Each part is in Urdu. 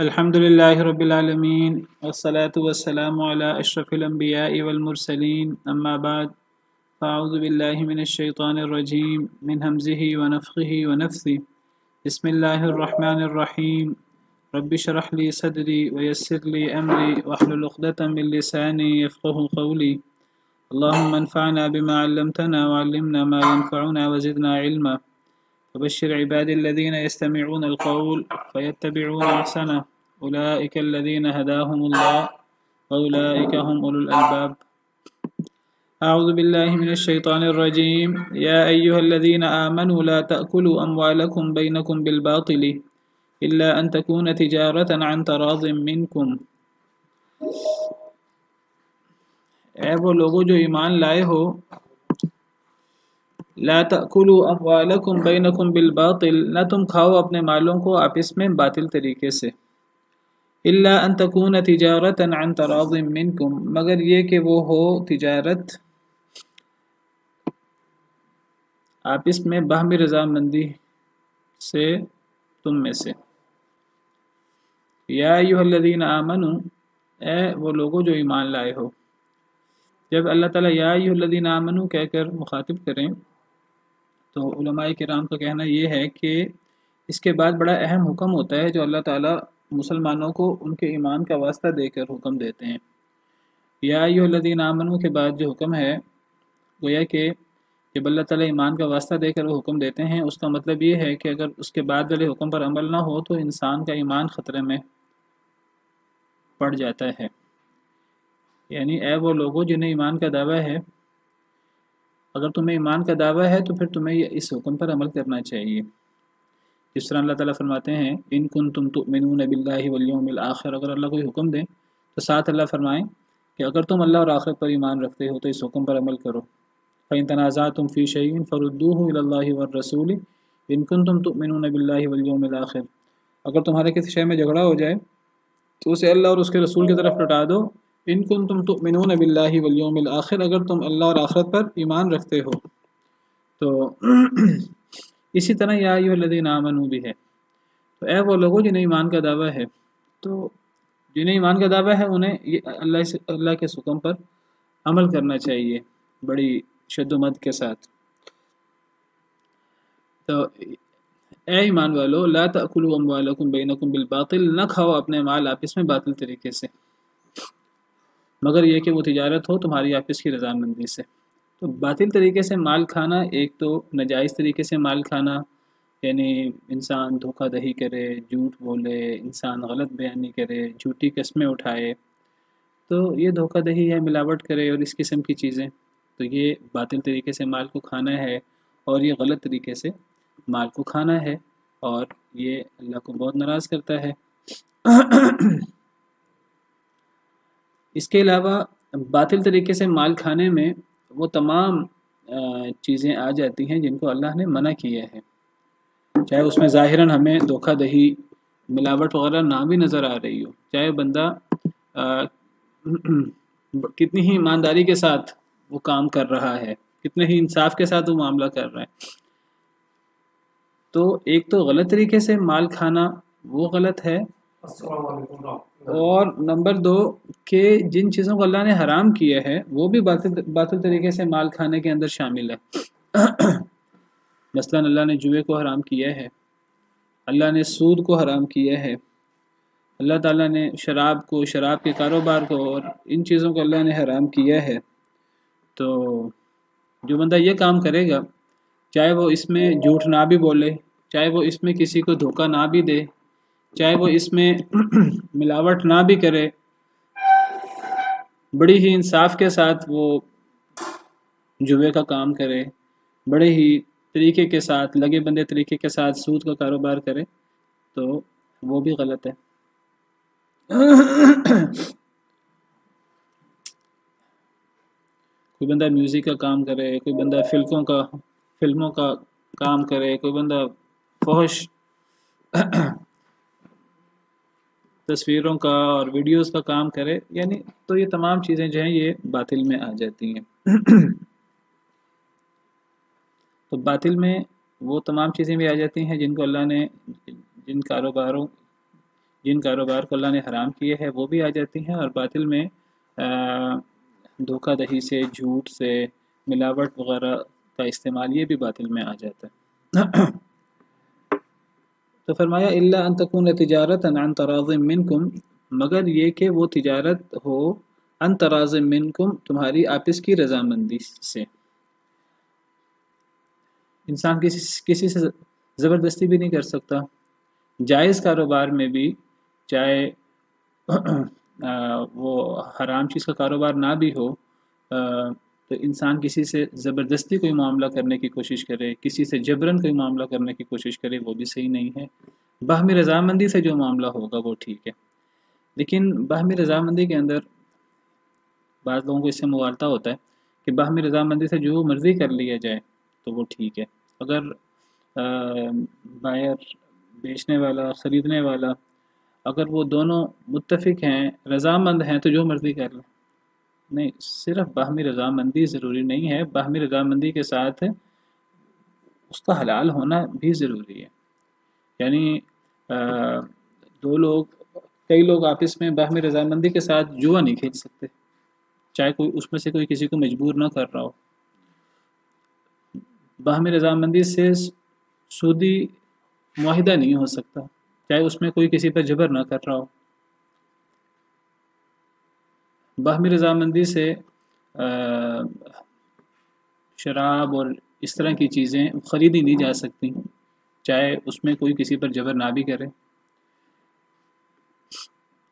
الحمد لله رب العالمين والصلاة والسلام على أشرف الأنبياء والمرسلين أما بعد فأعوذ بالله من الشيطان الرجيم من همزه ونفخه ونفثه بسم الله الرحمن الرحيم رب اشرح لي صدري ويسر لي أمري واحلل عقدة من لساني يفقه قولي اللهم انفعنا بما علمتنا وعلمنا ما ينفعنا وزدنا علما وبشر عبادي الذين يستمعون القول فيتبعون أحسنه أولئك الذين هداهم الله وأولئك هم أولو الألباب أعوذ بالله من الشيطان الرجيم يا أيها الذين آمنوا لا تأكلوا أموالكم بينكم بالباطل إلا أن تكون تجارة عن تراض منكم اے وہ لوگوں جو ایمان لائے ہو لا تأکلوا اموالکم بینکم بالباطل نہ تم کھاؤ اپنے مالوں کو آپس میں باطل طریقے سے الا ان تکون تجارتا عن تراض منکم مگر یہ کہ وہ ہو تجارت آپس میں باہمی رضامندی سے تم میں سے یا ایھا الذین آمنوا اے وہ لوگوں جو ایمان لائے ہو جب اللہ تعالیٰ یا ایھا الذین آمنوا کہہ کر مخاطب کریں تو علماء کرام کا کہنا یہ ہے کہ اس کے بعد بڑا اہم حکم ہوتا ہے جو اللہ تعالیٰ مسلمانوں کو ان کے ایمان کا واسطہ دے کر حکم دیتے ہیں یا ایھا الذین آمنوا کے بعد جو حکم ہے گویا کہ جب اللہ تعالیٰ ایمان کا واسطہ دے کر وہ حکم دیتے ہیں اس کا مطلب یہ ہے کہ اگر اس کے بعد والے حکم پر عمل نہ ہو تو انسان کا ایمان خطرے میں پڑ جاتا ہے یعنی اے وہ لوگوں جنہیں ایمان کا دعویٰ ہے اگر تمہیں ایمان کا دعویٰ ہے تو پھر تمہیں اس حکم پر عمل کرنا چاہیے جس طرح اللہ تعالیٰ فرماتے ہیں ان کنتم تؤمنون باللہ والیوم الآخر اگر اللہ کوئی حکم دیں تو ساتھ اللہ فرمائیں کہ اگر تم اللہ اور آخرت پر ایمان رکھتے ہو تو اس حکم پر عمل کرو فإن تنازعتم في شيء فردوه إلى الله والرسول إن كنتم تؤمنون بالله واليوم الآخر اگر تمہارے کسی شے میں جھگڑا ہو جائے تو اسے اللہ اور اس کے رسول کی طرف لوٹا دو ان کنتم تؤمنون باللہ والیوم الآخر اگر تم اللہ اور آخرت پر ایمان رکھتے ہو تو اسی طرح یا ایھا الذین آمنوا بھی ہے تو اے وہ لوگوں جنہیں ایمان کا دعویٰ ہے تو جنہیں ایمان کا دعویٰ ہے انہیں اللہ کے حکم پر عمل کرنا چاہیے بڑی شد و مد کے ساتھ تو اے ایمان والو لا تأکلوا اموالکم بینکم بالباطل نہ کھاؤ اپنے مال آپس میں باطل طریقے سے مگر یہ کہ وہ تجارت ہو تمہاری آپس کی رضامندی سے تو باطل طریقے سے مال کھانا ایک تو ناجائز طریقے سے مال کھانا یعنی انسان دھوکہ دہی کرے جھوٹ بولے انسان غلط بیانی کرے جھوٹی قسمیں اٹھائے تو یہ دھوکہ دہی ہے ملاوٹ کرے اور اس قسم کی چیزیں تو یہ باطل طریقے سے مال کو کھانا ہے اور یہ غلط طریقے سے مال کو کھانا ہے اور یہ اللہ کو بہت ناراض کرتا ہے اس کے علاوہ باطل طریقے سے مال کھانے میں وہ تمام چیزیں آ جاتی ہیں جن کو اللہ نے منع کیا ہے چاہے اس میں ظاہراً ہمیں دھوکہ دہی ملاوٹ وغیرہ نہ بھی نظر آ رہی ہو چاہے بندہ کتنی ہی ایمانداری کے ساتھ وہ کام کر رہا ہے کتنے ہی انصاف کے ساتھ وہ معاملہ کر رہا ہے تو ایک تو غلط طریقے سے مال کھانا وہ غلط ہے اور نمبر 2 کہ جن چیزوں کو اللہ نے حرام کیا ہے وہ بھی باطل طریقے سے مال کھانے کے اندر شامل ہے مثلا اللہ نے جوئے کو حرام کیا ہے اللہ نے سود کو حرام کیا ہے اللہ تعالیٰ نے شراب کے کاروبار کو اور ان چیزوں کو اللہ نے حرام کیا ہے تو جو بندہ یہ کام کرے گا چاہے وہ اس میں جھوٹ نہ بھی بولے چاہے وہ اس میں کسی کو دھوکہ نہ بھی دے چاہے وہ اس میں ملاوٹ نہ بھی کرے بڑی ہی انصاف کے ساتھ وہ جوئے کا کام کرے بڑے ہی طریقے کے ساتھ لگے بندے طریقے کے ساتھ سود کا کاروبار کرے تو وہ بھی غلط ہے کوئی بندہ میوزک کا کام کرے کوئی بندہ فلموں کا کام کرے کوئی بندہ فحش تصویروں کا اور ویڈیوز کا کام کرے یعنی تو یہ تمام چیزیں جو ہیں یہ باطل میں آ جاتی ہیں تو باطل میں وہ تمام چیزیں بھی آ جاتی ہیں جن کو اللہ نے جن کاروباروں جن کاروبار کو اللہ نے حرام کیے ہے وہ بھی آ جاتی ہیں، اور باطل میں دھوکہ دہی سے، جھوٹ سے، ملاوٹ وغیرہ کا استعمال، یہ بھی باطل میں آ جاتا ہے۔ تو فرمایا الا ان تکون تجارتا عن تراض منکم، مگر یہ کہ وہ تجارت ہو عن تراض منکم، تمہاری آپس کی رضامندی سے۔ انسان کسی سے زبردستی بھی نہیں کر سکتا، جائز کاروبار میں بھی، چاہے وہ حرام چیز کا کاروبار نہ بھی ہو، تو انسان کسی سے زبردستی کوئی معاملہ کرنے کی کوشش کرے، کسی سے جبراً کوئی معاملہ کرنے کی کوشش کرے، وہ بھی صحیح نہیں ہے۔ باہمی رضامندی سے جو معاملہ ہوگا وہ ٹھیک ہے، لیکن باہمی رضامندی کے اندر بعض لوگوں کو اس سے مغالطہ ہوتا ہے کہ باہمی رضامندی سے جو مرضی کر لیا جائے تو وہ ٹھیک ہے۔ اگر بائر، بیچنے والا، خریدنے والا، اگر وہ دونوں متفق ہیں، رضامند ہیں، تو جو مرضی کر لیں۔ نہیں، صرف باہمی رضامندی ضروری نہیں ہے، باہمی رضامندی کے ساتھ اس کا حلال ہونا بھی ضروری ہے۔ یعنی کئی لوگ آپس میں باہمی رضامندی کے ساتھ جوا نہیں کھیل سکتے، چاہے کوئی اس میں سے کوئی کسی کو مجبور نہ کر رہا ہو۔ باہمی رضامندی سے سودی معاہدہ نہیں ہو سکتا، چاہے اس میں کوئی کسی پر جبر نہ کر رہا ہو۔ باہمی رضامندی سے شراب اور اس طرح کی چیزیں خریدی نہیں جا سکتی، چاہے اس میں کوئی کسی پر جبر نہ بھی کرے۔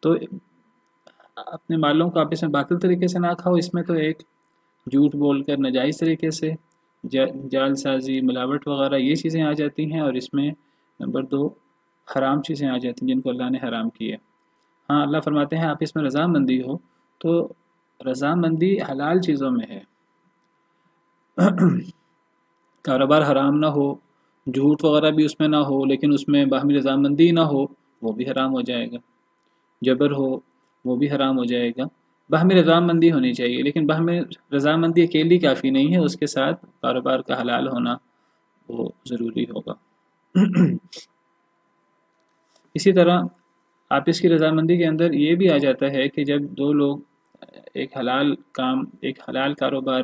تو اپنے مالوں کو آپس میں باطل طریقے سے نہ کھاؤ، اس میں تو ایک جھوٹ بول کر ناجائز طریقے سے جال سازی، ملاوٹ وغیرہ یہ چیزیں آ جاتی ہیں، اور اس میں نمبر 2 حرام چیزیں آ جاتی ہیں جن کو اللہ نے حرام کی ہے۔ ہاں، اللہ فرماتے ہیں آپس میں رضامندی ہو، تو رضامندی حلال چیزوں میں ہے، کاروبار حرام نہ ہو، جھوٹ وغیرہ بھی اس میں نہ ہو، لیکن اس میں باہمی رضامندی نہ ہو، وہ بھی حرام ہو جائے گا۔ جبر ہو، وہ بھی حرام ہو جائے گا۔ باہمی رضامندی ہونی چاہیے، لیکن باہمی رضامندی اکیلی کافی نہیں ہے، اس کے ساتھ کاروبار کا حلال ہونا وہ ضروری ہوگا۔ اسی طرح آپس کی رضامندی کے اندر یہ بھی آ جاتا ہے کہ جب دو لوگ ایک حلال کام، ایک حلال کاروبار،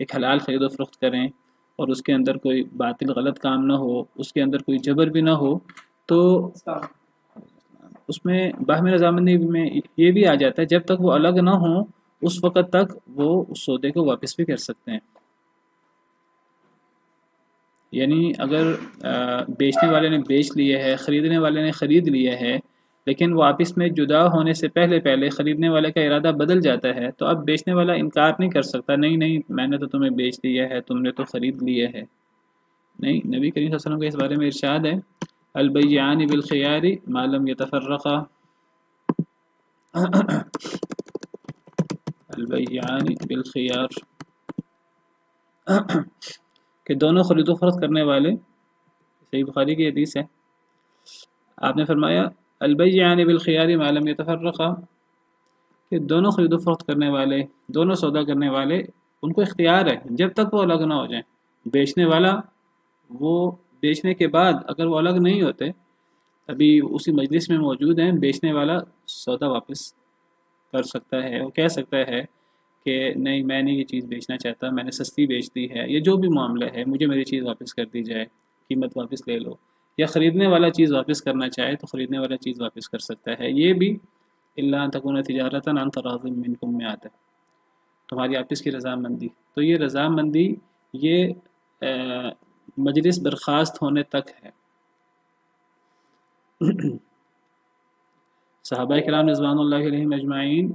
ایک حلال خرید و فروخت کریں، اور اس کے اندر کوئی باطل غلط کام نہ ہو، اس کے اندر کوئی جبر بھی نہ ہو، تو اس میں باہمی رضامندی میں یہ بھی آ جاتا ہے جب تک وہ الگ نہ ہوں اس وقت تک وہ اس سودے کو واپس بھی کر سکتے ہیں۔ یعنی اگر بیچنے والے نے بیچ لیا ہے، خریدنے والے نے خرید لیا ہے، لیکن وہ آپس میں جدا ہونے سے پہلے خریدنے والے کا ارادہ بدل جاتا ہے، تو اب بیچنے والا انکار نہیں کر سکتا، نہیں میں نے تو تمہیں بیچ دیا ہے، تم نے تو خرید لیا ہے۔ نہیں، نبی کریم صلی اللہ علیہ وسلم کا اس بارے میں ارشاد ہے البیعان بالخیار ما لم یتفرقا، البیعان بالخیار، کہ دونوں خرید و فروخت کرنے والے، صحیح بخاری کی حدیث ہے، آپ نے فرمایا البیعان بالخیار ما لم یتفرقا، کہ دونوں خرید و فروخت کرنے والے، دونوں سودا کرنے والے، ان کو اختیار ہے جب تک وہ الگ نہ ہو جائیں۔ بیچنے والا وہ بیچنے کے بعد اگر وہ الگ نہیں ہوتے، ابھی اسی مجلس میں موجود ہیں، بیچنے والا سودا واپس کر سکتا ہے، وہ کہہ سکتا ہے کہ نہیں میں نے یہ چیز بیچنا چاہتا، میں نے سستی بیچ دی ہے، یہ جو بھی معاملہ ہے مجھے میری چیز واپس کر دی جائے، قیمت واپس لے لو۔ یا خریدنے والا چیز واپس کرنا چاہے تو خریدنے والا چیز واپس کر سکتا ہے۔ یہ بھی الا ان تکون تجارتا عن تراض منکم میں آتا ہے، تمہاری آپس کی رضامندی۔ تو یہ رضامندی یہ مجلس برخاست ہونے تک ہے۔ صحابہ کرام رضوان اللہ علیہم اجمعین،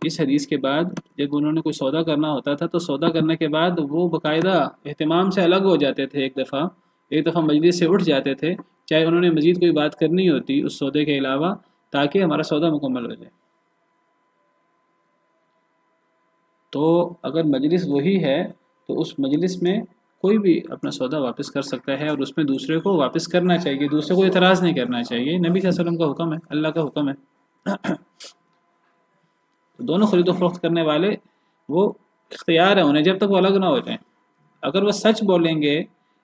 اس حدیث کے بعد جب انہوں نے کوئی سودا کرنا ہوتا تھا تو سودا کرنے کے بعد وہ باقاعدہ اہتمام سے الگ ہو جاتے تھے، ایک دفعہ مجلس سے اٹھ جاتے تھے، چاہے انہوں نے مزید کوئی بات کرنی ہوتی اس سودے کے علاوہ، تاکہ ہمارا سودا مکمل ہو جائے۔ تو اگر مجلس وہی ہے تو اس مجلس میں کوئی بھی اپنا سودا واپس کر سکتا ہے، اور اس میں دوسرے کو واپس کرنا چاہیے، دوسرے کو اعتراض نہیں کرنا چاہیے، نبی صلی اللہ علیہ وسلم کا حکم ہے، اللہ کا حکم ہے۔ تو دونوں خرید و فروخت کرنے والے وہ اختیار ہے انہیں جب تک وہ الگ نہ ہو جائیں۔ اگر وہ سچ بولیں گے،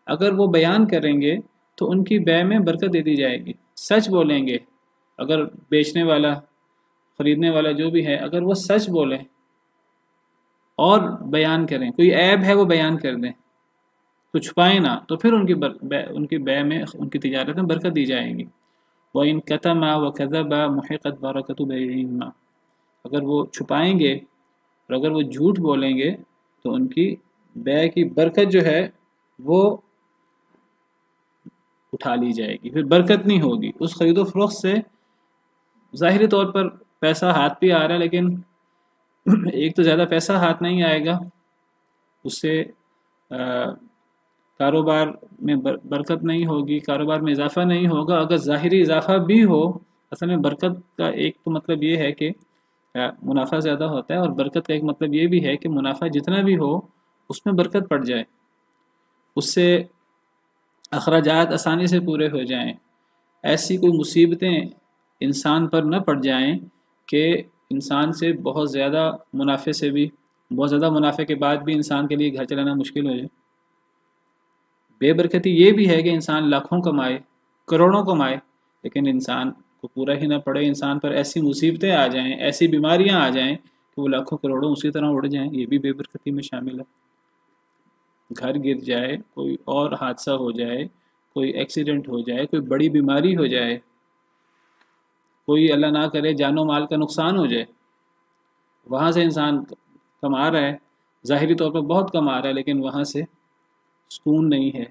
اگر وہ بیان کریں گے تو ان کی بے میں برکت دے دی جائے گی۔ سچ بولیں گے، اگر بیچنے والا خریدنے والا جو بھی ہے اگر وہ سچ بولے اور بیان کریں، کوئی عیب ہے وہ بیان کر دیں تو چھپائیں نہ، تو پھر ان کی بیع میں ان کی تجارت میں برکت دی جائے گی۔ وَإِن كَتَمَا وَكَذَبَا مُحِقَتْ بَرَكَةُ بَيْعِهِمَا، اگر وہ چھپائیں گے اور اگر وہ جھوٹ بولیں گے تو ان کی بیع کی برکت جو ہے وہ اٹھا لی جائے گی، پھر برکت نہیں ہوگی اس خرید و فروخت سے۔ ظاہری طور پر پیسہ ہاتھ بھی آ رہا ہے، لیکن ایک تو زیادہ پیسہ ہاتھ نہیں آئے گا، اس سے کاروبار میں برکت نہیں ہوگی، کاروبار میں اضافہ نہیں ہوگا۔ اگر ظاہری اضافہ بھی ہو، اصل میں برکت کا ایک تو مطلب یہ ہے کہ منافع زیادہ ہوتا ہے، اور برکت کا ایک مطلب یہ بھی ہے کہ منافع جتنا بھی ہو اس میں برکت پڑ جائے، اس سے اخراجات آسانی سے پورے ہو جائیں، ایسی کوئی مصیبتیں انسان پر نہ پڑ جائیں کہ انسان سے بہت زیادہ منافع سے بھی، بہت زیادہ منافع کے بعد بھی انسان کے لیے گھر چلانا مشکل ہو جائے۔ بے برکتی یہ بھی ہے کہ انسان لاکھوں کمائے، کروڑوں کمائے، لیکن انسان کو پورا ہی نہ پڑے، انسان پر ایسی مصیبتیں آ جائیں، ایسی بیماریاں آ جائیں کہ وہ لاکھوں کروڑوں اسی طرح اڑ جائیں، یہ بھی بے برکتی میں شامل ہے۔ گھر گر جائے، کوئی اور حادثہ ہو جائے، کوئی ایکسیڈنٹ ہو جائے، کوئی بڑی بیماری ہو جائے، کوئی اللہ نہ کرے جان و مال کا نقصان ہو جائے، وہاں سے انسان کما رہا ہے، ظاہری طور پر بہت کما رہا ہے، لیکن وہاں سے سکون نہیں ہے،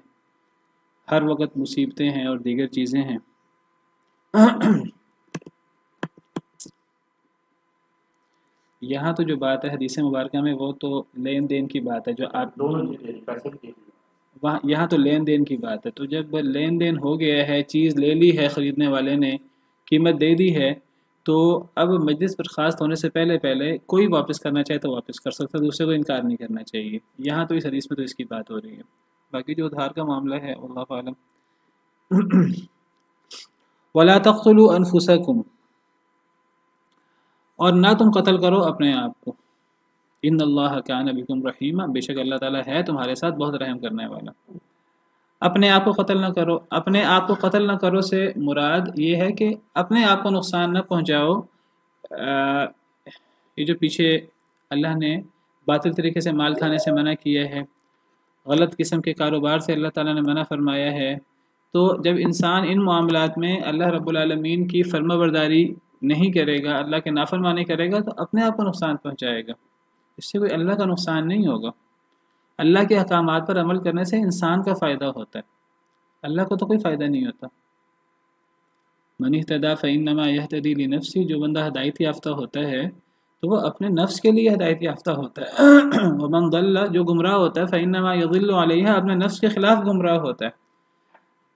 ہر وقت مصیبتیں ہیں اور دیگر چیزیں ہیں۔ یہاں تو جو بات ہے حدیث مبارکہ میں وہ تو لین دین کی بات ہے، جو آپ وہاں یہاں تو لین دین کی بات ہے، تو جب لین دین ہو گیا ہے، چیز لے لی ہے خریدنے والے نے، قیمت دے دی ہے، تو اب مجلس برخاست ہونے سے پہلے کوئی واپس کرنا چاہے تو واپس کر سکتا ہے، دوسرے کو انکار نہیں کرنا چاہیے۔ یہاں تو اس حدیث میں تو اس کی بات ہو رہی ہے، باقی جو ادھار کا معاملہ ہے اللہ عالم۔ وَلَا تَقْتُلُوا أَنفُسَكُمْ، اور نہ تم قتل کرو اپنے آپ کو، ان اللہ کان بکم رحیما، بے شک اللہ تعالیٰ ہے تمہارے ساتھ بہت رحم کرنے والا۔ اپنے آپ کو قتل نہ کرو، اپنے آپ کو قتل نہ کرو سے مراد یہ ہے کہ اپنے آپ کو نقصان نہ پہنچاؤ۔ یہ جو پیچھے اللہ نے باطل طریقے سے مال کھانے سے منع کیا ہے، غلط قسم کے کاروبار سے اللہ تعالیٰ نے منع فرمایا ہے، تو جب انسان ان معاملات میں اللہ رب العالمین کی فرما برداری نہیں کرے گا، اللہ کے نافرمانی کرے گا، تو اپنے آپ کو نقصان پہنچائے گا، اس سے کوئی اللہ کا نقصان نہیں ہوگا۔ اللہ کے احکامات پر عمل کرنے سے انسان کا فائدہ ہوتا ہے، اللہ کو تو کوئی فائدہ نہیں ہوتا۔ من اهتدى فإنما يهتدي لنفسه، جو بندہ ہدایت یافتہ ہوتا ہے تو وہ اپنے نفس کے لیے ہدایت یافتہ ہوتا ہے۔ ومن ضل، جو گمراہ ہوتا ہے، فإنما يضل عليها، اپنے نفس کے خلاف گمراہ ہوتا ہے۔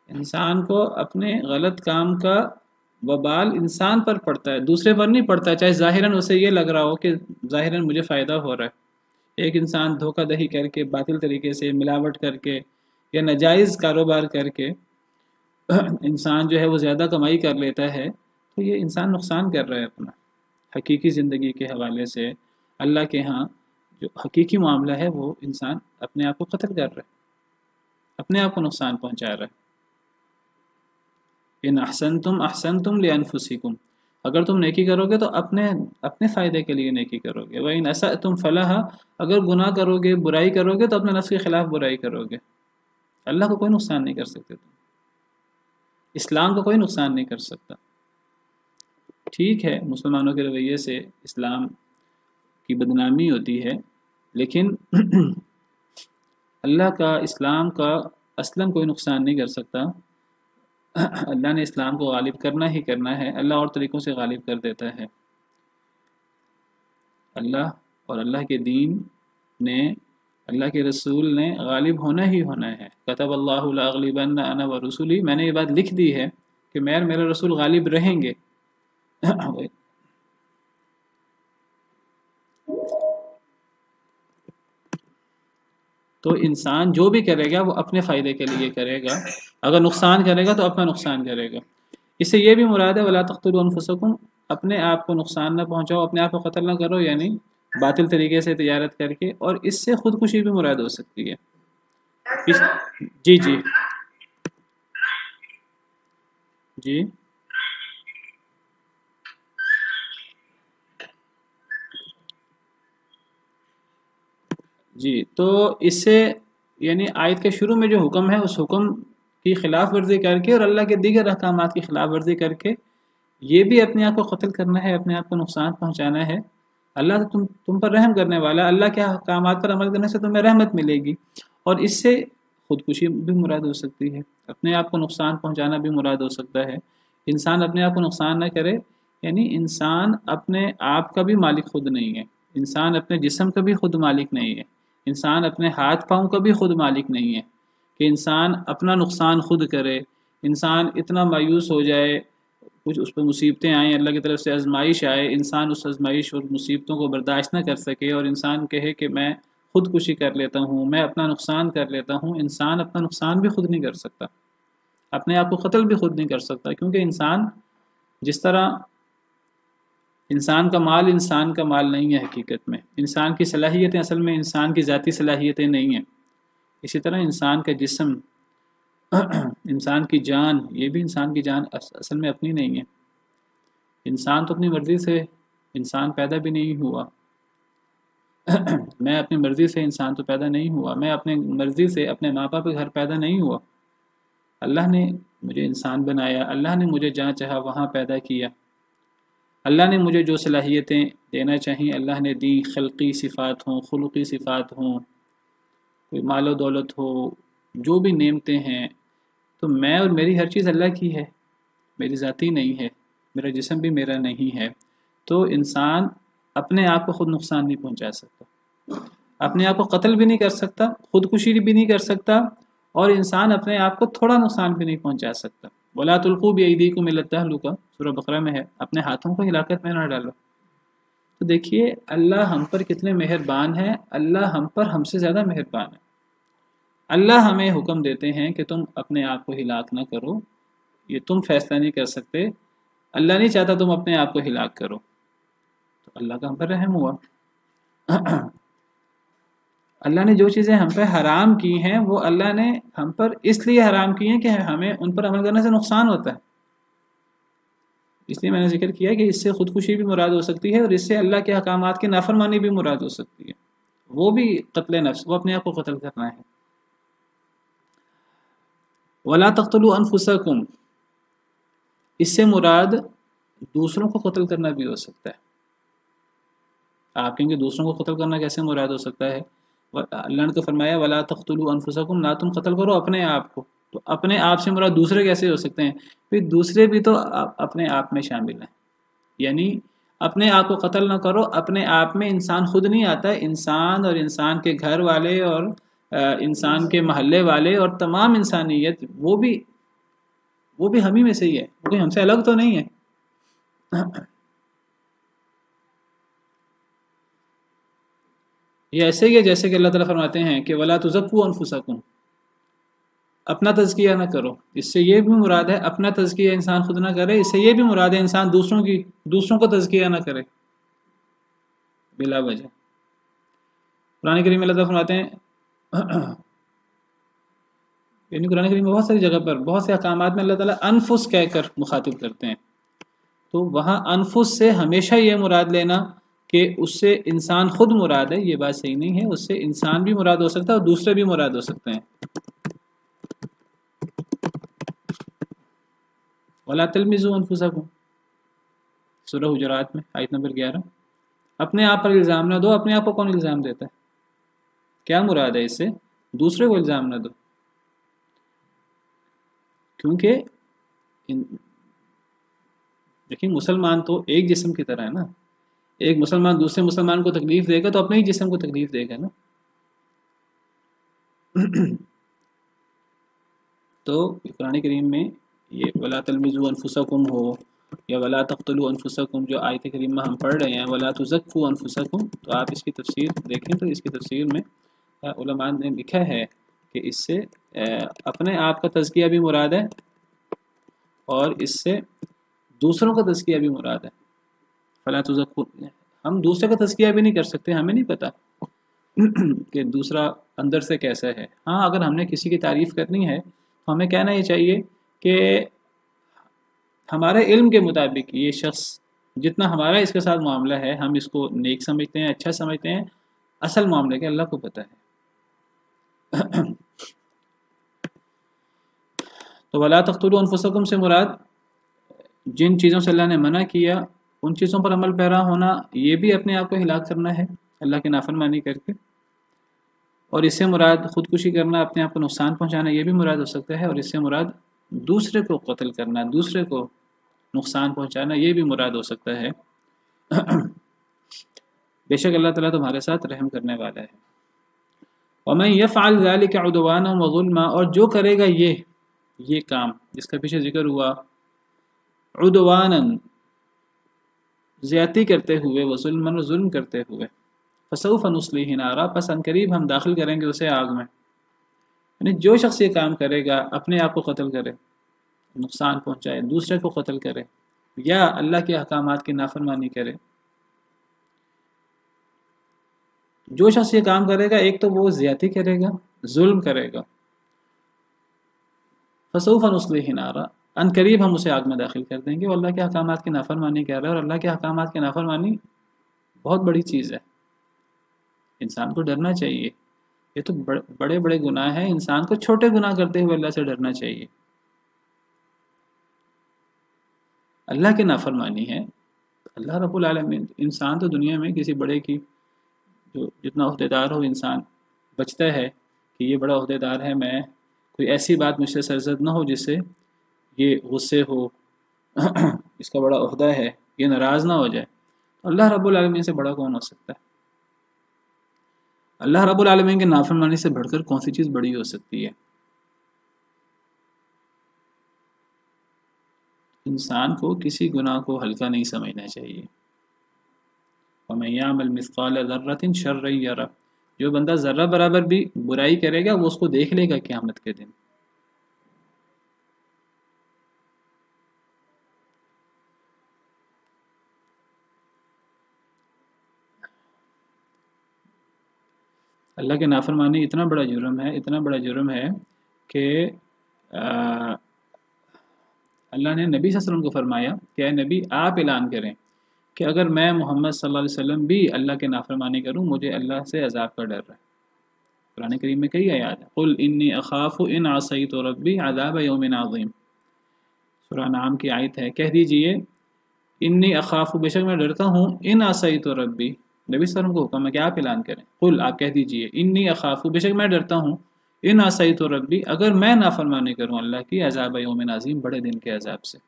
انسان کو اپنے غلط کام کا وبال انسان پر پڑتا ہے، دوسرے پر نہیں پڑتا، چاہے ظاہراً اسے یہ لگ رہا ہو کہ ظاہراً مجھے فائدہ ہو رہا ہے۔ ایک انسان دھوکہ دہی کر کے، باطل طریقے سے ملاوٹ کر کے یا ناجائز کاروبار کر کے انسان جو ہے وہ زیادہ کمائی کر لیتا ہے، تو یہ انسان نقصان کر رہا ہے اپنا۔ حقیقی زندگی کے حوالے سے اللہ کے ہاں جو حقیقی معاملہ ہے وہ انسان اپنے آپ کو قتل کر رہا ہے، اپنے آپ کو نقصان پہنچا رہا ہے۔ ان احسنتم احسنتم لانفسکم، اگر تم نیکی کرو گے تو اپنے فائدے کے لیے نیکی کرو گے۔ وَإِنْ أَسَأْتُمْ فَلَهَا، اگر گناہ کرو گے، برائی کرو گے، تو اپنے نفس کے خلاف برائی کرو گے۔ اللہ کو کوئی نقصان نہیں کر سکتے تم، اسلام کو کوئی نقصان نہیں کر سکتا۔ ٹھیک ہے مسلمانوں کے رویے سے اسلام کی بدنامی ہوتی ہے، لیکن اللہ کا، اسلام کا اصلاً کوئی نقصان نہیں کر سکتا۔ اللہ نے اسلام کو غالب کرنا ہی کرنا ہے، اللہ اور طریقوں سے غالب کر دیتا ہے۔ اللہ اور اللہ کے دین نے، اللہ کے رسول نے غالب ہونا ہی ہونا ہے۔ کتب اللہ لاغلبن انا ورسولی، میں نے یہ بات لکھ دی ہے کہ میں اور میرے رسول غالب رہیں گے۔ تو انسان جو بھی کرے گا وہ اپنے فائدے کے لیے کرے گا، اگر نقصان کرے گا تو اپنا نقصان کرے گا۔ اس سے یہ بھی مراد ہے وَلَا تَقْتُلُوا أَنفُسَكُمْ، اپنے آپ کو نقصان نہ پہنچاؤ، اپنے آپ کو قتل نہ کرو، یعنی باطل طریقے سے تجارت کر کے، اور اس سے خودکشی بھی مراد ہو سکتی ہے۔ جی جی تو اس سے یعنی آیت کے شروع میں جو حکم ہے اس حکم کی خلاف ورزی کر کے اور اللہ کے دیگر احکامات کی خلاف ورزی کر کے یہ بھی اپنے آپ کو قتل کرنا ہے، اپنے آپ کو نقصان پہنچانا ہے۔ اللہ تو تم پر رحم کرنے والا ہے، اللہ کے احکامات پر عمل کرنے سے تمہیں رحمت ملے گی، اور اس سے خودکشی بھی مراد ہو سکتی ہے، اپنے آپ کو نقصان پہنچانا بھی مراد ہو سکتا ہے۔ انسان اپنے آپ کو نقصان نہ کرے، یعنی انسان اپنے آپ کا بھی مالک خود نہیں ہے، انسان اپنے جسم کا بھی خود مالک نہیں ہے، انسان اپنے ہاتھ پاؤں کا بھی خود مالک نہیں ہے کہ انسان اپنا نقصان خود کرے۔ انسان اتنا مایوس ہو جائے، کچھ اس پہ مصیبتیں آئیں، اللہ کی طرف سے آزمائش آئے، انسان اس آزمائش اور مصیبتوں کو برداشت نہ کر سکے اور انسان کہے کہ میں خودکشی کر لیتا ہوں، میں اپنا نقصان کر لیتا ہوں۔ انسان اپنا نقصان بھی خود نہیں کر سکتا، اپنے آپ کو قتل بھی خود نہیں کر سکتا، کیونکہ انسان جس طرح انسان کا مال نہیں ہے، حقیقت میں انسان کی صلاحیتیں اصل میں انسان کی ذاتی صلاحیتیں نہیں ہیں، اسی طرح انسان کا جسم انسان کی جان، یہ بھی انسان کی جان اصل میں اپنی نہیں ہے۔ انسان تو اپنی مرضی سے انسان پیدا بھی نہیں ہوا میں اپنی مرضی سے انسان تو پیدا نہیں ہوا، میں اپنی مرضی سے اپنے ماں باپ کے گھر پیدا نہیں ہوا، اللہ نے مجھے انسان بنایا، اللہ نے مجھے جہاں چاہا وہاں پیدا کیا، اللہ نے مجھے جو صلاحیتیں دینا چاہیے اللہ نے دی، خلقی صفات ہوں، خلقی صفات ہوں، کوئی مال و دولت ہو، جو بھی نعمتیں ہیں، تو میں اور میری ہر چیز اللہ کی ہے، میری ذاتی نہیں ہے، میرا جسم بھی میرا نہیں ہے۔ تو انسان اپنے آپ کو خود نقصان نہیں پہنچا سکتا، اپنے آپ کو قتل بھی نہیں کر سکتا، خودکشی بھی نہیں کر سکتا، اور انسان اپنے آپ کو تھوڑا نقصان بھی نہیں پہنچا سکتا۔ وَلَا تُلْقُوا بِأَيْدِيكُمْ إِلَى التَّهْلُكَةِ سورہ بقرہ میں ہے، اپنے ہاتھوں کو ہلاکت میں نہ ڈالو۔ تو دیکھیے اللہ ہم پر کتنے مہربان ہیں، اللہ ہم پر ہم سے زیادہ مہربان ہے۔ اللہ ہمیں حکم دیتے ہیں کہ تم اپنے آپ کو ہلاک نہ کرو، یہ تم فیصلہ نہیں کر سکتے، اللہ نہیں چاہتا تم اپنے آپ کو ہلاک کرو، تو اللہ کا ہم پر رحم ہوا۔ اللہ نے جو چیزیں ہم پہ حرام کی ہیں وہ اللہ نے ہم پر اس لیے حرام کی ہیں کہ ہمیں ان پر عمل کرنے سے نقصان ہوتا ہے، اس لیے میں نے ذکر کیا کہ اس سے خودکشی بھی مراد ہو سکتی ہے اور اس سے اللہ کے احکامات کی نافرمانی بھی مراد ہو سکتی ہے، وہ بھی قتل نفس، وہ اپنے آپ کو قتل کرنا ہے۔ وَلَا تَقْتُلُوا أَنفُسَكُمْ، اس سے مراد دوسروں کو قتل کرنا بھی ہو سکتا ہے۔ آپ کہیں گے دوسروں کو قتل کرنا کیسے مراد ہو سکتا ہے؟ اللہ نے تو فرمایا وَلَا تَقْتُلُوا أَنفُسَكُمْ، نہ تم قتل کرو اپنے آپ کو، تو اپنے آپ سے مراد دوسرے کیسے ہو سکتے ہیں؟ پھر دوسرے بھی تو اپنے آپ میں شامل ہیں، یعنی اپنے آپ کو قتل نہ کرو، اپنے آپ میں انسان خود نہیں آتا، انسان اور انسان کے گھر والے اور انسان کے محلے والے اور تمام انسانیت وہ بھی ہم ہی میں سے ہی ہے، وہ کوئی ہم سے الگ تو نہیں ہے۔ یہ ایسے ہی ہے جیسے کہ اللہ تعالیٰ فرماتے ہیں کہ وَلَا تُزَكُّوا أَنفُسَكُمْ، اپنا تزکیہ نہ کرو، اس سے یہ بھی مراد ہے اپنا تزکیہ انسان خود نہ کرے، اس سے یہ بھی مراد ہے انسان دوسروں کو تزکیہ نہ کرے بلا وجہ۔ قرآن کریم میں اللہ تعالیٰ فرماتے ہیں یعنی قرآن کریم میں بہت ساری جگہ پر بہت سے احکامات میں اللہ تعالیٰ انفس کہہ کر مخاطب کرتے ہیں، تو وہاں انفس سے ہمیشہ یہ مراد لینا کہ اس سے انسان خود مراد ہے، یہ بات صحیح نہیں ہے، اس سے انسان بھی مراد ہو سکتا ہے اور دوسرے بھی مراد ہو سکتے ہیں۔ وَلَا تَلْمِزُوا أَنفُسَكُمْ، سورہ حجرات میں آیت نمبر 11، اپنے آپ پر الزام نہ دو، اپنے آپ کو کون الزام دیتا ہے؟ کیا مراد ہے اس سے؟ دوسرے کو الزام نہ دو، کیونکہ دیکھیں مسلمان تو ایک جسم کی طرح ہے نا، ایک مسلمان دوسرے مسلمان کو تکلیف دے گا تو اپنے ہی جسم کو تکلیف دے گا نا۔ تو قرآن کریم میں یہ وَلَا تَلْمِزُوا أَنفُسَكُمْ ہو یا وَلَا تَقْتُلُوا أَنفُسَكُمْ جو آیت کریمہ ہم پڑھ رہے ہیں وَلَا تُزَكُّوا أَنفُسَكُمْ، تو آپ اس کی تفسیر دیکھیں تو اس کی تفسیر میں علماء نے لکھا ہے کہ اس سے اپنے آپ کا تزکیہ بھی مراد ہے اور اس سے دوسروں کا تزکیہ بھی مراد ہے۔ فَلَا تُزَكُّوا، ہم دوسرے کا تزکیہ بھی نہیں کر سکتے، ہمیں نہیں پتہ کہ دوسرا اندر سے کیسا ہے۔ ہاں اگر ہم نے کسی کی تعریف کرنی ہے تو ہمیں کہنا یہ چاہیے کہ ہمارے علم کے مطابق یہ شخص جتنا ہمارا اس کے ساتھ معاملہ ہے ہم اس کو نیک سمجھتے ہیں، اچھا سمجھتے ہیں، اصل معاملے کا اللہ کو پتہ ہے۔ تو ولا تقتلوا انفسکم سے مراد جن چیزوں سے اللہ نے منع کیا ان چیزوں پر عمل پیرا ہونا، یہ بھی اپنے آپ کو ہلاک کرنا ہے اللہ کی نافرمانی کر کے، اور اس سے مراد خودکشی کرنا، اپنے آپ کو نقصان پہنچانا، یہ بھی مراد ہو سکتا ہے، اور اس سے مراد دوسرے کو قتل کرنا، دوسرے کو نقصان پہنچانا، یہ بھی مراد ہو سکتا ہے۔ بے شک اللہ تعالیٰ تمہارے ساتھ رحم کرنے والا ہے۔ وَمَن يَفْعَلْ ذَلِكَ عُدْوَانًا وَظُلْمًا، اور جو کرے گا یہ کام جس کا پیچھے ذکر ہوا، عدوانًا زیادتی کرتے ہوئے، وظلمًا ظلم کرتے ہوئے، فسوف نصلیہ نارا، پس ان قریب ہم داخل کریں گے اسے آگ میں۔ یعنی جو شخص یہ کام کرے گا، اپنے آپ کو قتل کرے، نقصان پہنچائے، دوسرے کو قتل کرے، یا اللہ کے احکامات کی نافرمانی کرے، جو شخص یہ کام کرے گا، ایک تو وہ زیادتی کرے گا، ظلم کرے گا، فسوف نصلیہ نارا، ان قریب ہم اسے آگ میں داخل کر دیں گے، وہ اللہ کے احکامات کی نافرمانی کر رہا ہے، اور اللہ کے احکامات کی نافرمانی بہت بڑی چیز ہے، انسان کو ڈرنا چاہیے۔ یہ تو بڑے بڑے گناہ ہیں، انسان کو چھوٹے گناہ کرتے ہوئے اللہ سے ڈرنا چاہیے۔ اللہ کی نافرمانی ہے، اللہ رب العالمین، انسان تو دنیا میں کسی بڑے کی جو جتنا عہدیدار ہو انسان بچتا ہے کہ یہ بڑا عہدیدار ہے، میں کوئی ایسی بات مجھ سے سرزد نہ ہو جس سے یہ غصے ہو، اس کا بڑا عہدہ ہے، یہ ناراض نہ ہو جائے۔ اللہ رب العالمین سے بڑا کون ہو سکتا ہے؟ اللہ رب العالمین کے نافرمانی سے بڑھ کر کون سی چیز بڑی ہو سکتی ہے؟ انسان کو کسی گناہ کو ہلکا نہیں سمجھنا چاہیے۔ وَمَن يَعْمَلْ مِثْقَالَ ذَرَّةٍ شَرًّا يَرَهُ، جو بندہ ذرہ برابر بھی برائی کرے گا وہ اس کو دیکھ لے گا قیامت کے دن۔ اللہ کے نافرمانی اتنا بڑا جرم ہے، اتنا بڑا جرم ہے کہ اللہ نے نبی صلی اللہ علیہ وسلم کو فرمایا کہ اے نبی آپ اعلان کریں کہ اگر میں محمد صلی اللہ علیہ وسلم بھی اللہ کے نافرمانی کروں مجھے اللہ سے عذاب کا ڈر ہے۔ قرآن کریم میں کئی آیات ہیں، قل انی اخاف ان عصیت ربی عذاب یوم عظیم، سورہ نعم کی آیت ہے، کہہ دیجئے انی اخاف، بے شک میں ڈرتا ہوں، ان عصیت ربی، نبی صلی اللہ علیہ وسلم کو حکم ہے کہ آپ اعلان کریں، قل آپ کہہ دیجئے انی اخاف، بے شک میں ڈرتا ہوں، ان عصیت ربی، اگر میں نافرمانی کروں اللہ کی، عذاب یوم عظیم، بڑے دن کے عذاب سے۔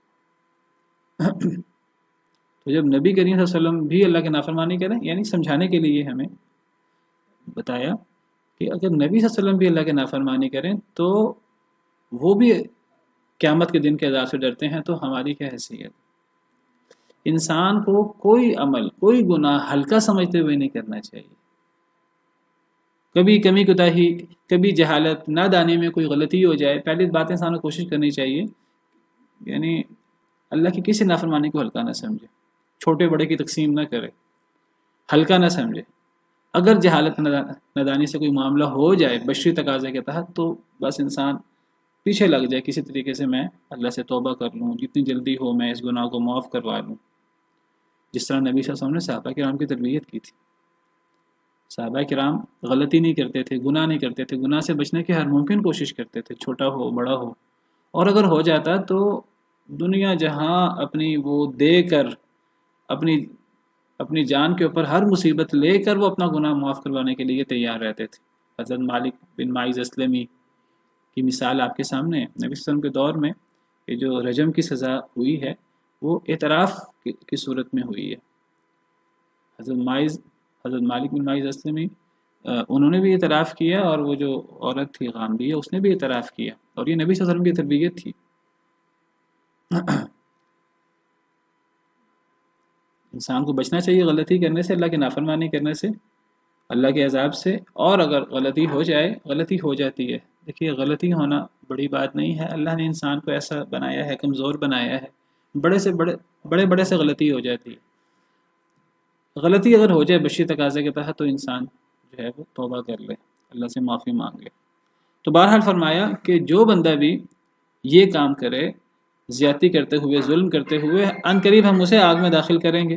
تو جب نبی کریم صلی اللہ علیہ وسلم بھی اللہ کی نافرمانی کریں، یعنی سمجھانے کے لیے ہمیں بتایا کہ اگر نبی صلی اللہ علیہ وسلم بھی اللہ کی نافرمانی کریں تو وہ بھی قیامت کے دن کے عذاب سے ڈرتے ہیں، تو ہماری کیا حیثیت؟ انسان کو کوئی عمل، کوئی گناہ ہلکا سمجھتے ہوئے نہیں کرنا چاہیے۔ کبھی کمی کوتاہی، کبھی جہالت، نادانی میں کوئی غلطی ہو جائے، پہلی بات انسان کو کوشش کرنی چاہیے یعنی اللہ کی کسی نافرمانی کو ہلکا نہ سمجھے، چھوٹے بڑے کی تقسیم نہ کرے، ہلکا نہ سمجھے۔ اگر جہالت نادانی سے کوئی معاملہ ہو جائے بشری تقاضے کے تحت، تو بس انسان پیچھے لگ جائے، کسی طریقے سے میں اللہ سے توبہ کر لوں، جتنی جلدی ہو میں اس گناہ کو معاف کروا لوں، جس طرح نبی صلی اللہ علیہ وسلم نے صحابہ کرام کی تربیت کی تھی۔ صحابہ کرام غلطی نہیں کرتے تھے، گناہ نہیں کرتے تھے، گناہ سے بچنے کی ہر ممکن کوشش کرتے تھے، چھوٹا ہو بڑا ہو، اور اگر ہو جاتا تو دنیا جہاں اپنی وہ دے کر، اپنی جان کے اوپر ہر مصیبت لے کر وہ اپنا گناہ معاف کروانے کے لیے تیار رہتے تھے۔ حضرت مالک بن معیز اسلمی کی مثال آپ کے سامنے ہے، نبی صلی اللہ علیہ وسلم کے دور میں یہ جو رجم کی سزا ہوئی ہے وہ اعتراف کی صورت میں ہوئی ہے۔ حضرت مالک بن معیز اسلمی انہوں نے بھی اعتراف کیا، اور وہ جو عورت تھی غامدیہ اس نے بھی اعتراف کیا، اور یہ نبی صلی اللہ علیہ وسلم کی تربیت تھی۔ انسان کو بچنا چاہیے غلطی کرنے سے، اللہ کی نافرمانی کرنے سے، اللہ کے عذاب سے، اور اگر غلطی ہو جائے، غلطی ہو جاتی ہے، دیکھیے غلطی ہونا بڑی بات نہیں ہے، اللہ نے انسان کو ایسا بنایا ہے، کمزور بنایا ہے، بڑے سے غلطی ہو جاتی ہے۔ غلطی اگر ہو جائے بشری تقاضے کے تحت تو انسان جو ہے وہ توبہ کر لے، اللہ سے معافی مانگ لے۔ تو بہرحال فرمایا کہ جو بندہ بھی یہ کام کرے، زیادتی کرتے ہوئے، ظلم کرتے ہوئے، ان قریب ہم اسے آگ میں داخل کریں گے۔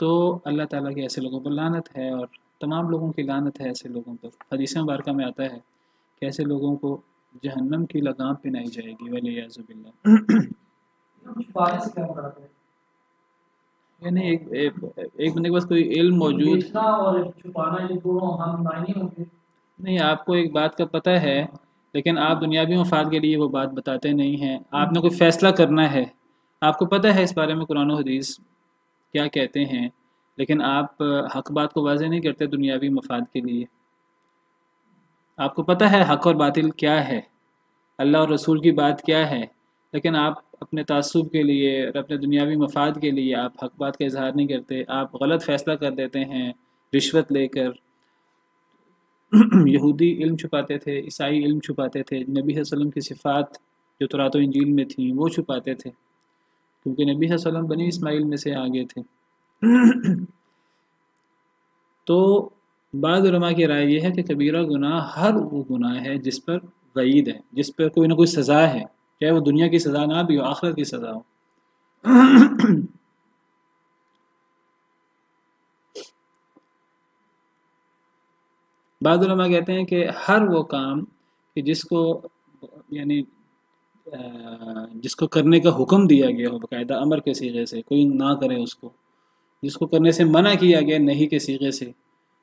تو اللہ تعالیٰ کی ایسے لوگوں پر لعنت ہے، اور تمام لوگوں کی لعنت ہے ایسے لوگوں پر۔ حدیث مبارکہ میں آتا ہے کہ ایسے لوگوں کو جہنم کی لگام پہنائی جائے گی، والعیاذ باللہ۔ چھپانے سے کیا مراد ہے؟ یعنی ایک بندے کے پاس کوئی علم موجود، بیچنا اور چھپانا یہ دونوں ہم معنی ہوں گے؟ نہیں، آپ کو ایک بات کا پتہ ہے لیکن آپ دنیاوی مفاد کے لیے وہ بات بتاتے نہیں ہیں۔ آپ نے کوئی فیصلہ کرنا ہے، آپ کو پتہ ہے اس بارے میں قرآن و حدیث کیا کہتے ہیں، لیکن آپ حق بات کو واضح نہیں کرتے دنیاوی مفاد کے لیے۔ آپ کو پتہ ہے حق اور باطل کیا ہے، اللہ اور رسول کی بات کیا ہے، لیکن آپ اپنے تعصب کے لیے اور اپنے دنیاوی مفاد کے لیے آپ حق بات کا اظہار نہیں کرتے، آپ غلط فیصلہ کر دیتے ہیں رشوت لے کر۔ یہودی علم چھپاتے تھے، عیسائی علم چھپاتے تھے، نبی صلی اللہ علیہ وسلم کی صفات جو تورات و انجیل میں تھیں وہ چھپاتے تھے، کیونکہ نبی صلی اللہ علیہ وسلم بنی اسماعیل میں سے آگے تھے۔ تو بعض علماء کی رائے یہ ہے کہ کبیرہ گناہ ہر وہ گناہ ہے جس پر وعید ہے، جس پر کوئی نہ کوئی سزا ہے، چاہے وہ دنیا کی سزا نہ بھی ہو، آخرت کی سزا ہو۔ بعض علماء کہتے ہیں کہ ہر وہ کام کہ جس کو یعنی جس کو کرنے کا حکم دیا گیا ہو باقاعدہ امر کے صیغے سے، کوئی نہ کرے اس کو، جس کو کرنے سے منع کیا گیا نہیں کے صیغے سے،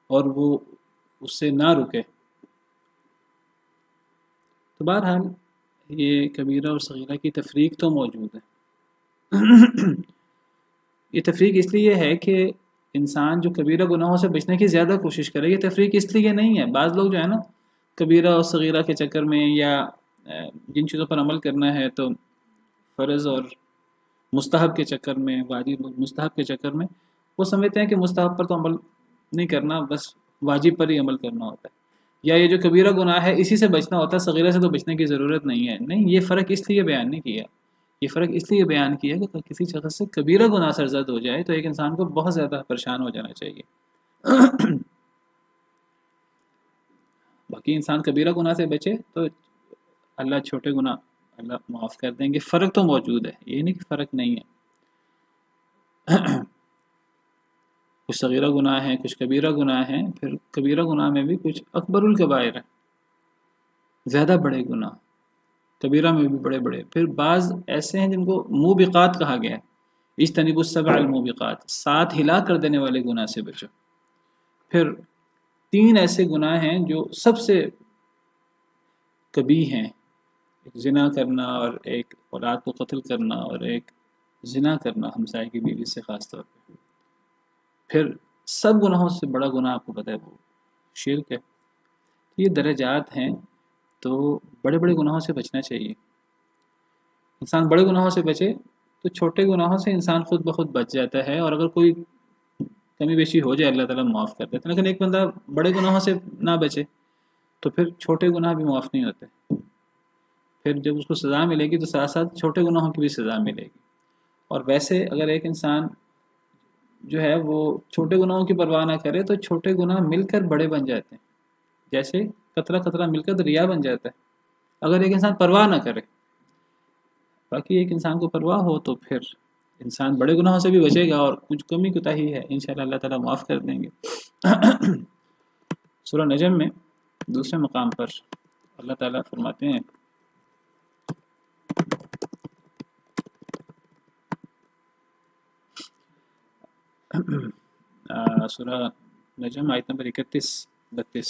اور وہ اس سے نہ رکے، تو بہرحال یہ کبیرہ اور صغیرہ کی تفریق تو موجود ہے۔ یہ تفریق اس لیے ہے کہ انسان جو کبیرہ گناہوں سے بچنے کی زیادہ کوشش کرے، یہ تفریق اس لیے نہیں ہے۔ بعض لوگ جو ہے نا کبیرہ اور صغیرہ کے چکر میں، یا جن چیزوں پر عمل کرنا ہے تو فرض اور مستحب کے چکر میں، واجب اور مستحب کے چکر میں وہ سمجھتے ہیں کہ مستحب پر تو عمل نہیں کرنا، بس واجب پر ہی عمل کرنا ہوتا ہے، یا یہ جو کبیرہ گناہ ہے اسی سے بچنا ہوتا ہے، صغیرہ سے تو بچنے کی ضرورت نہیں ہے۔ نہیں، یہ فرق اس لیے بیان نہیں کیا، یہ فرق اس لیے بیان کیا کہ کسی شخص سے کبیرہ گناہ سرزد ہو جائے تو ایک انسان کو بہت زیادہ پریشان ہو جانا چاہیے۔ باقی انسان کبیرہ گناہ سے بچے تو اللہ چھوٹے گناہ اللہ معاف کر دیں گے۔ فرق تو موجود ہے، یہ نہیں کہ فرق نہیں ہے۔ کچھ صغیرہ گناہ ہیں، کچھ کبیرہ گناہ ہیں، پھر کبیرہ گناہ میں بھی کچھ اکبر الکبائر ہیں، زیادہ بڑے گناہ، کبیرہ میں بھی بڑے بڑے، پھر بعض ایسے ہیں جن کو موبقات کہا گیا ہے، اجتنبوا السبع الموبقات، 7 ہلاک کر دینے والے گناہ سے بچو۔ پھر 3 ایسے گناہ ہیں جو سب سے کبیح ہیں، ایک زنا کرنا، اور ایک اولاد کو قتل کرنا، اور ایک زنا کرنا ہمسائے کی بیوی سے خاص طور پہ۔ پھر سب گناہوں سے بڑا گناہ آپ کو پتہ ہے وہ شرک ہے۔ یہ درجات ہیں، تو بڑے بڑے گناہوں سے بچنا چاہیے۔ انسان بڑے گناہوں سے بچے تو چھوٹے گناہوں سے انسان خود بخود بچ جاتا ہے، اور اگر کوئی کمی بیشی ہو جائے اللہ تعالیٰ معاف کر دیتا ہے۔ لیکن ایک بندہ بڑے گناہوں سے نہ بچے تو پھر چھوٹے گناہ بھی معاف نہیں ہوتے، پھر جب اس کو سزا ملے گی تو ساتھ ساتھ چھوٹے گناہوں کی بھی سزا ملے گی۔ اور ویسے اگر ایک انسان جو ہے وہ چھوٹے گناہوں کی پرواہ نہ کرے تو چھوٹے گناہ مل کر بڑے بن جاتے ہیں، جیسے قطرہ قطرہ مل کر دریا بن جاتا ہے اگر ایک انسان پرواہ نہ کرے۔ باقی ایک انسان کو پرواہ ہو تو پھر انسان بڑے گناہوں سے بھی بچے گا، اور کچھ کمی کوتاہی ہے انشاءاللہ اللہ تعالیٰ معاف کر دیں گے۔ سورہ نجم میں دوسرے مقام پر اللہ تعالیٰ فرماتے ہیں سورہ نجم آیت نمبر 31-32،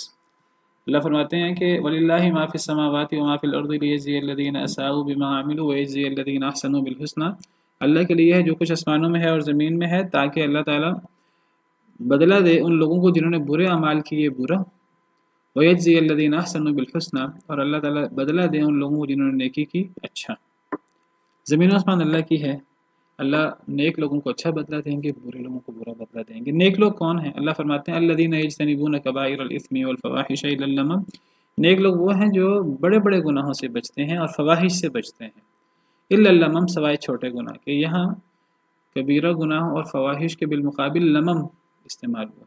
اللہ فرماتے ہیں کہ وَلِلَّهِ مَا فِي السَّمَاوَاتِ وَمَا فِي الْأَرْضِ لِيَجْزِيَ الَّذِينَ أَسَاءُوا بِمَا عَمِلُوا وَيَجْزِيَ الَّذِينَ أَحْسَنُوا بِالْحُسْنَى، اللہ کے لیے ہے جو کچھ آسمانوں میں ہے اور زمین میں ہے، تاکہ اللہ تعالیٰ بدلہ دے ان لوگوں کو جنہوں نے برے اعمال کیے برا، وَيَجْزِيَ الَّذِينَ أَحْسَنُوا بِالْحُسْنَى، اور اللہ تعالیٰ بدلہ دے ان لوگوں کو جنہوں نے نیکی کی اچھا۔ زمین و آسمان اللہ کی ہے، اللہ نیک لوگوں کو اچھا بدلہ دیں گے، برے لوگوں کو برا بدلہ دیں گے۔ نیک لوگ کون ہیں؟ اللہ فرماتے ہیں الذین یجتنبون کبائر الاثم والفواحش الا اللمم، نیک لوگ وہ ہیں جو بڑے بڑے گناہوں سے بچتے ہیں اور فواحش سے بچتے ہیں، الا اللمم، سوائے چھوٹے گناہ کے۔ یہاں کبیرہ گناہ اور فواحش کے بالمقابل لمم استعمال ہوا،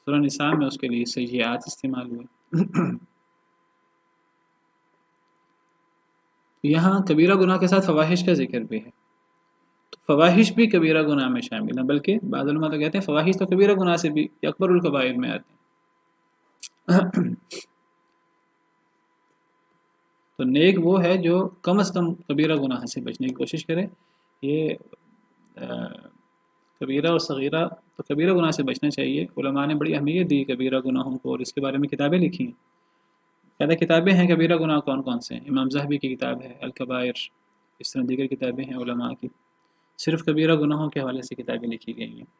سورہ نساء میں اس کے لیے سیئات استعمال ہوئے۔ یہاں کبیرہ گناہ کے ساتھ فواحش کا ذکر بھی ہے، تو فواہش بھی کبیرہ گناہ میں شامل ہیں، بلکہ بعض علماء تو کہتے ہیں فواہش تو کبیرہ گناہ سے بھی اکبر الکبائر میں آتے ہیں۔ تو نیک وہ ہے جو کم از کم کبیرہ گناہ سے بچنے کی کوشش کرے۔ یہ کبیرہ اور صغیرہ، تو کبیرہ گناہ سے بچنا چاہیے۔ علماء نے بڑی اہمیت دی کبیرہ گناہوں کو اور اس کے بارے میں کتابیں لکھی ہیں۔ زیادہ کتابیں ہیں کبیرہ گناہ کون کون سے ہیں؟ امام ذہبی کی کتاب ہے الکبائر، اس طرح دیگر کتابیں ہیں علماء کی، صرف کبیرہ گناہوں کے حوالے سے کتابیں لکھی گئی ہیں۔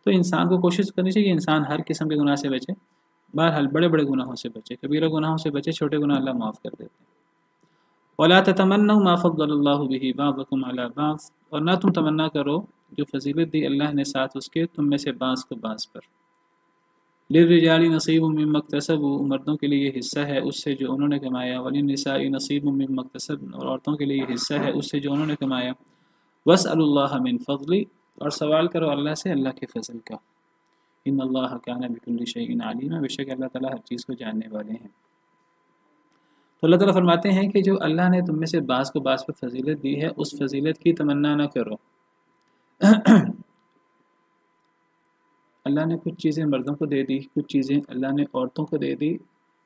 تو انسان کو کوشش کرنی چاہیے کہ انسان ہر قسم کے گناہ سے بچے، بہرحال بڑے بڑے گناہوں سے بچے، کبیرہ گناہوں سے بچے، چھوٹے گناہ اللہ معاف کر دیتے ہیں۔ وَلَا تَتَمَنَّوْا مَا فَضَّلَ اللَّهُ بِهِ بَعْضَكُمْ عَلَى بَعْضٍ، اور نہ تم تمنا کرو جو فضیلت دی اللہ نے ساتھ اس کے تم میں سے بعض کو بعض پر۔ لِلرِّجَالِ نَصِيبٌ مِّمَّا اكْتَسَبُوا، مردوں کے لیے حصہ ہے اس سے جو انہوں نے کمایا، وَلِلنِّسَاءِ نَصِيبٌ مِّمَّا اكْتَسَبْنَ، اور عورتوں کے لیے حصہ ہے اس سے جو انہوں نے کمایا۔ وَاسْأَلُوا اللَّهَ مِن فَضْلِهِ، اور سوال کرو اللہ سے اللہ کے فضل کا۔ ان اللہ کان بکل شیء علیما، بے شک اللہ تعالیٰ ہر چیز کو جاننے والے ہیں۔ تو اللہ تعالیٰ فرماتے ہیں کہ جو اللہ نے تم میں سے بعض کو بعض پر فضیلت دی ہے اس فضیلت کی تمنا نہ کرو۔ اللہ نے کچھ چیزیں مردوں کو دے دی، کچھ چیزیں اللہ نے عورتوں کو دے دی۔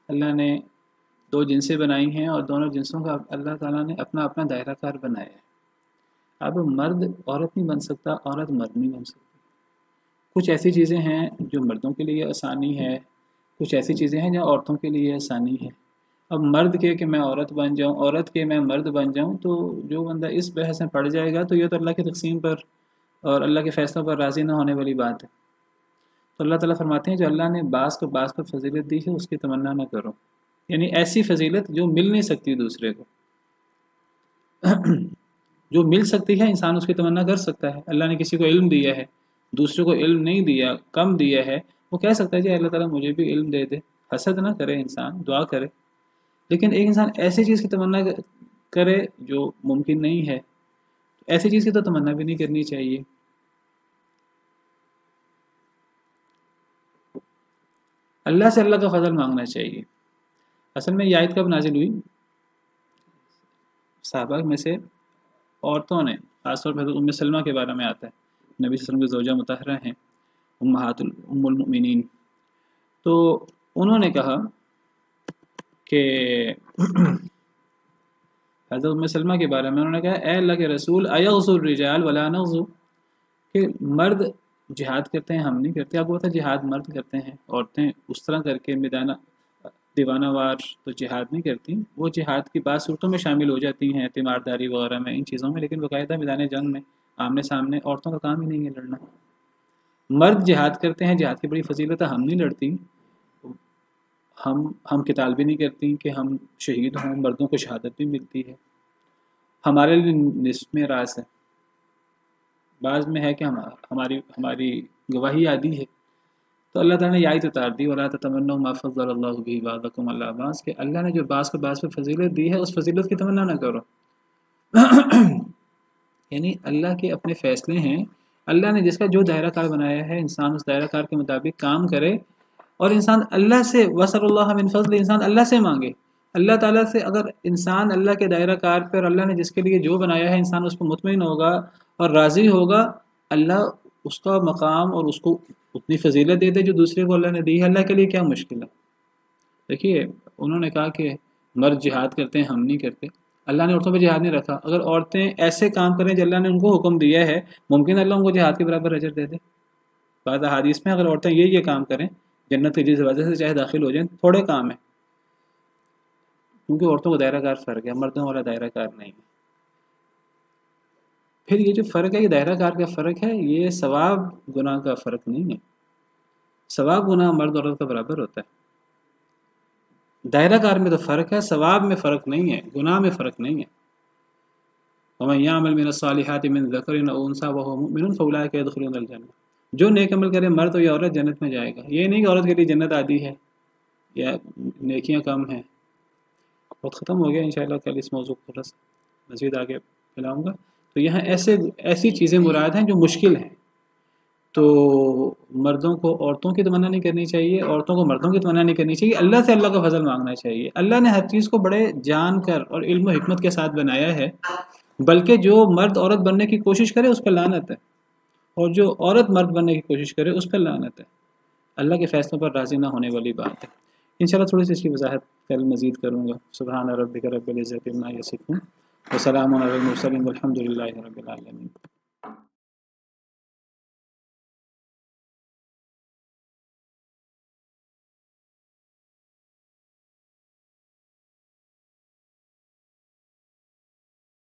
اللہ نے دو جنسیں بنائی ہیں اور دونوں جنسوں کا اللہ تعالیٰ نے اپنا اپنا دائرہ کار بنایا ہے۔ اب مرد عورت نہیں بن سکتا، عورت مرد نہیں بن سکتی۔ کچھ ایسی چیزیں ہیں جو مردوں کے لیے آسانی ہے، کچھ ایسی چیزیں ہیں جو عورتوں کے لیے آسانی ہے۔ اب مرد کے کہ میں عورت بن جاؤں، عورت کے میں مرد بن جاؤں، تو جو بندہ اس بحث میں پڑ جائے گا تو یہ تو اللہ کی تقسیم پر اور اللہ کے فیصلوں پر راضی نہ ہونے والی بات ہے۔ تو اللہ تعالیٰ فرماتے ہیں جو اللہ نے بعض کو بعض پر فضیلت دی ہے اس کی تمنا نہ کرو، یعنی ایسی فضیلت جو مل نہیں سکتی دوسرے کو۔ جو مل سکتی ہے انسان اس کی تمنا کر سکتا ہے۔ اللہ نے کسی کو علم دیا ہے، دوسرے کو علم نہیں دیا، کم دیا ہے، وہ کہہ سکتا ہے جی اللہ تعالیٰ مجھے بھی علم دے دے۔ حسد نہ کرے انسان، دعا کرے۔ لیکن ایک انسان ایسی چیز کی تمنا کرے جو ممکن نہیں ہے، ایسی چیز کی تو تمنا بھی نہیں کرنی چاہیے۔ اللہ سے اللہ کا فضل مانگنا چاہیے۔ اصل میں یہ آیت کب نازل ہوئی؟ صحابہ میں سے عورتوں نے، خاص طور پر ام سلمہ کے بارے میں آتا ہے، نبی صلی اللہ علیہ وسلم کی زوجہ مطہرہ ہیں، ام المؤمنین۔ تو انہوں نے کہا کہ حضرت ام سلمہ کے بارے میں انہوں نے کہا اے اللہ کے رسول ایغزو الرجال ولا نغزو، کہ مرد جہاد کرتے ہیں ہم نہیں کرتے۔ اب وہ تھا جہاد مرد کرتے ہیں، عورتیں اس طرح کر کے میدانہ دیوانہ وار تو جہاد نہیں کرتی، وہ جہاد کی بعض صورتوں میں شامل ہو جاتی ہیں، تیمارداری وغیرہ میں، ان چیزوں میں، لیکن باقاعدہ میدان جنگ میں آمنے سامنے عورتوں کا کام ہی نہیں ہے لڑنا۔ مرد جہاد کرتے ہیں، جہاد کی بڑی فضیلت ہے، ہم نہیں لڑتی، ہم قتال بھی نہیں کرتی کہ ہم شہید ہوں، مردوں کو شہادت بھی ملتی ہے، ہمارے لیے نصف میں راز ہے، بعض میں ہے کہ ہماری گواہی عادی ہے۔ تو اللہ تعالیٰ نے یہ آیت اتار دی وَلَا تَتَمَنَّوْا مَا فَضَّلَ اللَّهُ بِهِ بَعْضَكُمْ عَلَىٰ بَعْضٍ، کہ اللہ نے جو بعض کو بعض پر فضیلت دی ہے اس فضیلت کی تمنا نہ کرو۔ یعنی اللہ کے اپنے فیصلے ہیں، اللہ نے جس کا جو دائرہ کار بنایا ہے انسان اس دائرہ کار کے مطابق کام کرے، اور انسان اللہ سے وَاسْأَلُوا اللَّهَ مِن فَضْلِهِ، انسان اللہ سے مانگے، اللہ تعالیٰ سے۔ اگر انسان اللہ کے دائرہ کار پر اللہ نے جس کے لیے جو بنایا ہے انسان اس پر مطمئن ہوگا اور راضی ہوگا، اللہ اس کا مقام اور اس کو اتنی فضیلت دے دے جو دوسرے کو اللہ نے دی ہے۔ اللہ کے لیے کیا مشکل ہے؟ دیکھیے انہوں نے کہا کہ مرد جہاد کرتے ہیں ہم نہیں کرتے، اللہ نے عورتوں پہ جہاد نہیں رکھا۔ اگر عورتیں ایسے کام کریں جو اللہ نے ان کو حکم دیا ہے، ممکن اللہ ان کو جہاد کے برابر اجر دے دے۔ بعض احادیث میں اگر عورتیں یہ کام کریں جنت کی جس وجہ سے چاہے داخل ہو جائیں، تھوڑے کام ہیں، کیونکہ عورتوں کا دائرہ کار فرق ہے، مردوں والا دائرہ کار نہیں ہے۔ پھر یہ جو فرق ہے، یہ دائرہ کار کا فرق ہے، یہ ثواب گناہ کا فرق نہیں ہے۔ ثواب گناہ مرد اور عورت کا برابر ہوتا ہے، دائرہ کار میں تو فرق ہے، ثواب میں فرق نہیں ہے، گناہ میں فرق نہیں ہے۔ وَمَن يَعْمَلْ مِنَ الصَّالِحَاتِ مِن ذَكَرٍ أَوْ أُنثَىٰ وَهُوَ مُؤْمِنٌ فَأُولَٰئِكَ يَدْخُلُونَ الْجَنَّةَ، جو نیک عمل کرے مرد ہو یا عورت جنت میں جائے گا۔ یہ نہیں کہ عورت کے لیے جنت عادی ہے یا نیکیاں کم ہیں۔ وقت ختم ہو گیا، انشاءاللہ کل اس موضوع کو مزید آگے پھیلاؤں گا۔ تو یہاں ایسی چیزیں مراد ہیں جو مشکل ہیں، تو مردوں کو عورتوں کی تمنا نہیں کرنی چاہیے، عورتوں کو مردوں کی تمنا نہیں کرنی چاہیے، اللہ سے اللہ کا فضل مانگنا چاہیے۔ اللہ نے ہر چیز کو بڑے جان کر اور علم و حکمت کے ساتھ بنایا ہے، بلکہ جو مرد عورت بننے کی کوشش کرے اس پر لعنت ہے، اور جو عورت مرد بننے کی کوشش کرے اس پر لعنت ہے۔ اللہ کے فیصلوں پر راضی نہ ہونے والی بات ہے۔ انشاءاللہ تھوڑی سی اس کی وضاحت کل مزید کروں گا۔ سبحان ربک رب العزت عما یصفون وسلام علی المرسلین والحمد للہ رب العالمین۔